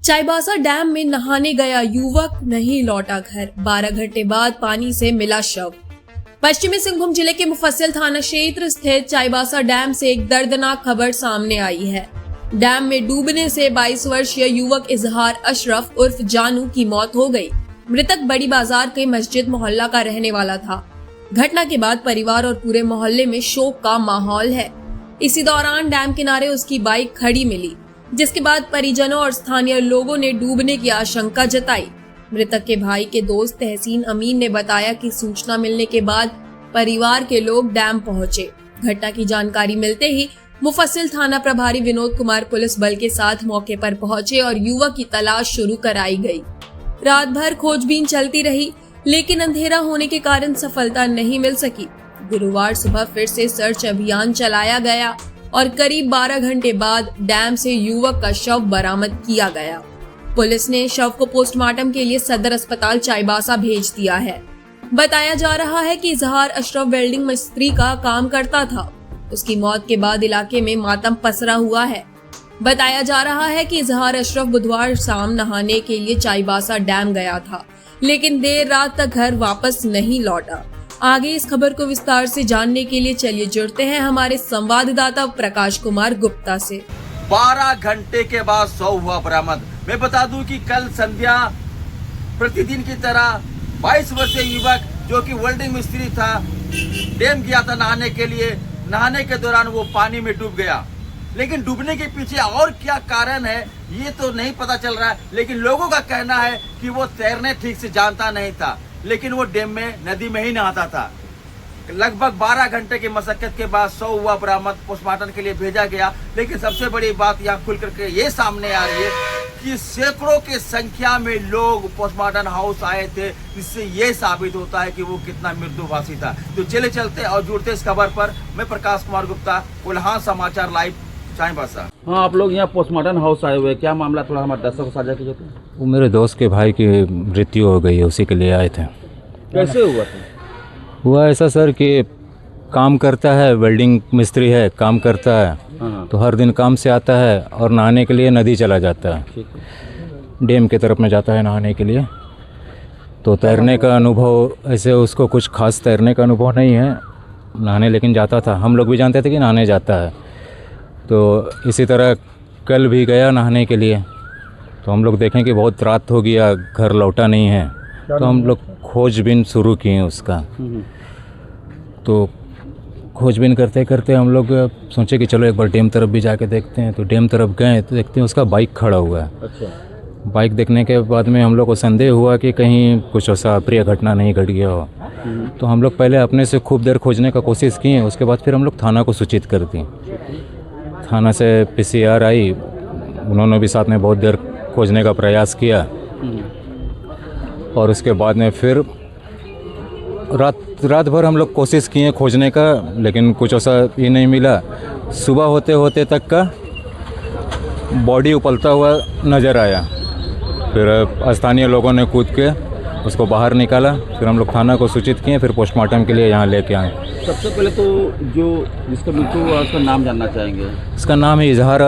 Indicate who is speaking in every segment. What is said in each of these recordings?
Speaker 1: Chaibasa dam में नहाने गया युवक नहीं लौटा घर, 12 घंटे बाद पानी से मिला शव। पश्चिमी सिंहभूम जिले के मुफस्सिल थाना क्षेत्र स्थित चाईबासा डैम से एक दर्दनाक खबर सामने आई है। डैम में डूबने से 22 वर्षीय युवक इजहार अशरफ उर्फ जानू की मौत हो गई। मृतक बड़ी बाजार के मस्जिद मोहल्ला का रहने वाला था। घटना के बाद परिवार और पूरे मोहल्ले में शोक का माहौल है। इसी दौरान डैम किनारे उसकी बाइक खड़ी मिली, जिसके बाद परिजनों और स्थानीय लोगों ने डूबने की आशंका जताई। मृतक के भाई के दोस्त तहसीन अमीन ने बताया कि सूचना मिलने के बाद परिवार के लोग डैम पहुंचे। घटना की जानकारी मिलते ही मुफस्सिल थाना प्रभारी विनोद कुमार पुलिस बल के साथ मौके पर पहुंचे और युवक की तलाश शुरू कराई गई। रात भर खोजबीन चलती रही, लेकिन अंधेरा होने के कारण सफलता नहीं मिल सकी। गुरुवार सुबह फिर से सर्च अभियान चलाया गया और करीब 12 घंटे बाद डैम से युवक का शव बरामद किया गया। पुलिस ने शव को पोस्टमार्टम के लिए सदर अस्पताल चाईबासा भेज दिया है। बताया जा रहा है कि इजहार अशरफ वेल्डिंग मिस्त्री का काम करता था। उसकी मौत के बाद इलाके में मातम पसरा हुआ है। बताया जा रहा है कि इजहार अशरफ बुधवार शाम नहाने के लिए चाईबासा डैम गया था, लेकिन देर रात तक घर वापस नहीं लौटा। आगे इस खबर को विस्तार से जानने के लिए चलिए जुड़ते हैं हमारे संवाददाता प्रकाश कुमार गुप्ता से।
Speaker 2: 12 घंटे के बाद शव हुआ बरामद। मैं बता दूं कि कल संध्या प्रतिदिन की तरह 22 वर्षीय युवक जो कि वेल्डिंग मिस्त्री था, डैम गया था नहाने के लिए। नहाने के दौरान वो पानी में डूब गया, लेकिन डूबने के पीछे और क्या कारण है ये तो नहीं पता चल रहा है। लेकिन लोगों का कहना है कि वो तैरने ठीक से जानता नहीं था, लेकिन वो डैम में नदी में ही नहाता था। लगभग 12 घंटे की मशक्कत के बाद शव हुआ बरामद, पोस्टमार्टम के लिए भेजा गया। लेकिन सबसे बड़ी बात यहाँ खुल करके ये सामने आ रही है कि सैकड़ों की संख्या में लोग पोस्टमार्टम हाउस आए थे, जिससे ये साबित होता है कि वो कितना मृदुभाषी था। तो चले चलते और जुड़ते इस खबर पर। मैं प्रकाश कुमार गुप्ता, कोल्हान समाचार लाइव, चाईबासा।
Speaker 3: हाँ, आप लोग यहाँ पोस्टमार्टम हाउस आए हुए, क्या मामला थोड़ा हमारे दर्शकों को साझा कीजिए।
Speaker 4: वो मेरे दोस्त के भाई की मृत्यु हो गई है, उसी के लिए आए थे।
Speaker 3: कैसे हुआ था?
Speaker 4: हुआ ऐसा सर कि काम करता है, वेल्डिंग मिस्त्री है, काम करता है, तो हर दिन काम से आता है और नहाने के लिए नदी चला जाता है। डैम की तरफ में जाता है नहाने के लिए। तो तैरने का अनुभव ऐसे उसको कुछ खास तैरने का अनुभव नहीं है, नहाने लेकिन जाता था। हम लोग भी जानते थे कि नहाने जाता है। तो इसी तरह कल भी गया नहाने के लिए, तो हम लोग देखें कि बहुत रात हो गया, घर लौटा नहीं है, तो हम लोग खोजबीन शुरू किए उसका। तो खोजबीन करते करते हम लोग सोचे कि चलो एक बार डैम तरफ भी जाके देखते हैं। तो डैम तरफ गए तो देखते हैं उसका बाइक खड़ा हुआ है।
Speaker 3: अच्छा।
Speaker 4: बाइक देखने के बाद में हम लोग को संदेह हुआ कि कहीं कुछ ऐसा अप्रिय घटना नहीं घट गया हो। तो हम लोग पहले अपने से खूब देर खोजने का कोशिश किए, उसके बाद फिर हम लोग थाना को सूचित कर दी। थाना से PCR आई, उन्होंने भी साथ में बहुत देर खोजने का प्रयास किया और उसके बाद में फिर रात भर हम लोग कोशिश किए खोजने का, लेकिन कुछ ऐसा ये नहीं मिला। सुबह होते होते तक का बॉडी उपलता हुआ नज़र आया। फिर स्थानीय लोगों ने कूद के उसको बाहर निकाला। फिर हम लोग थाना को सूचित किए, फिर पोस्टमार्टम के लिए यहाँ लेके आए।
Speaker 3: सबसे पहले तो जो जिसका मृत्यु हुआ उसका नाम जानना चाहेंगे।
Speaker 4: इसका नाम है इजहार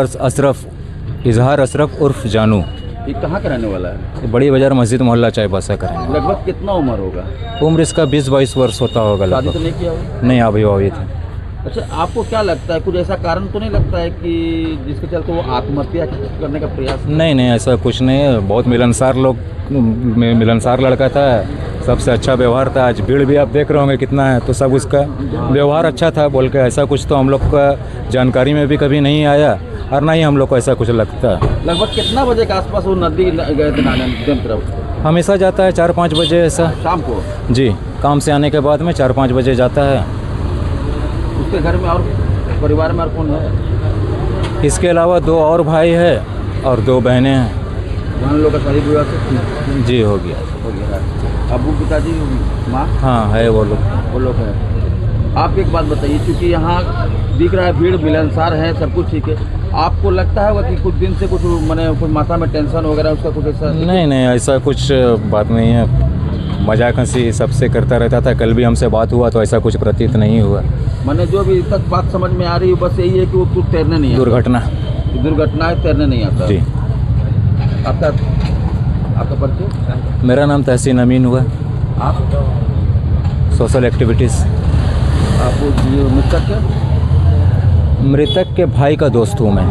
Speaker 4: अशरफ उर्फ जानू।
Speaker 3: ये कहाँ का रहने वाला है?
Speaker 4: बड़ी बाजार मस्जिद मोहल्ला चाईबासा का है।
Speaker 3: लगभग कितना उम्र होगा?
Speaker 4: उम्र इसका 20-22 वर्ष होता होगा।
Speaker 3: शादी तो नहीं किया होगा?
Speaker 4: नहीं, अभी थे।
Speaker 3: अच्छा, आपको क्या लगता है, कुछ ऐसा कारण तो नहीं लगता है कि जिसके चलते वो आत्महत्या करने का प्रयास?
Speaker 4: नहीं, ऐसा कुछ नहीं है। बहुत मिलनसार लड़का था, सबसे अच्छा व्यवहार था। आज भीड़ भी आप देख रहे होंगे कितना है, तो सब उसका व्यवहार अच्छा था बोल के। ऐसा कुछ तो हम लोग का जानकारी में भी कभी नहीं आया और ना ही हम लोग को ऐसा कुछ लगता है।
Speaker 3: लगभग कितना बजे के आसपास वो नदी गए थे नहाने तरफ?
Speaker 4: हमेशा जाता है 4-5 बजे ऐसा।
Speaker 3: शाम को? जी,
Speaker 4: काम से आने के बाद में 4-5 बजे जाता है।
Speaker 3: उसके घर में और परिवार में और कौन है?
Speaker 4: इसके अलावा 2 और भाई है और 2 बहनें हैं।
Speaker 3: उन लोग का शादी विवाह से?
Speaker 4: जी, हो गया।
Speaker 3: अबू पिताजी माँ?
Speaker 4: हाँ है, वो लोग
Speaker 3: हैं। आप एक बात बताइए, क्योंकि यहाँ दिख रहा है भीड़ मिलनसार है, सब कुछ ठीक है, आपको लगता है कि कुछ दिन से कुछ कुछ माथा में टेंशन वगैरह उसका कुछ ऐसा?
Speaker 4: नहीं, ऐसा कुछ बात नहीं है। मजाक हंसी सबसे करता रहता था। कल भी हमसे बात हुआ तो ऐसा कुछ प्रतीत नहीं हुआ।
Speaker 3: मैंने जो अभी तक बात समझ में आ रही है बस यही है कि वो कुछ तैरने नहीं आता।
Speaker 4: दुर्घटना
Speaker 3: है, तैरने नहीं आता।
Speaker 4: जी।
Speaker 3: आपका आपका परिचय?
Speaker 4: मेरा नाम तहसीन अमीन हुआ,
Speaker 3: आप
Speaker 4: सोशल एक्टिविटीज़।
Speaker 3: आप ये मृतक क्या?
Speaker 4: मृतक के भाई का दोस्त हूँ मैं।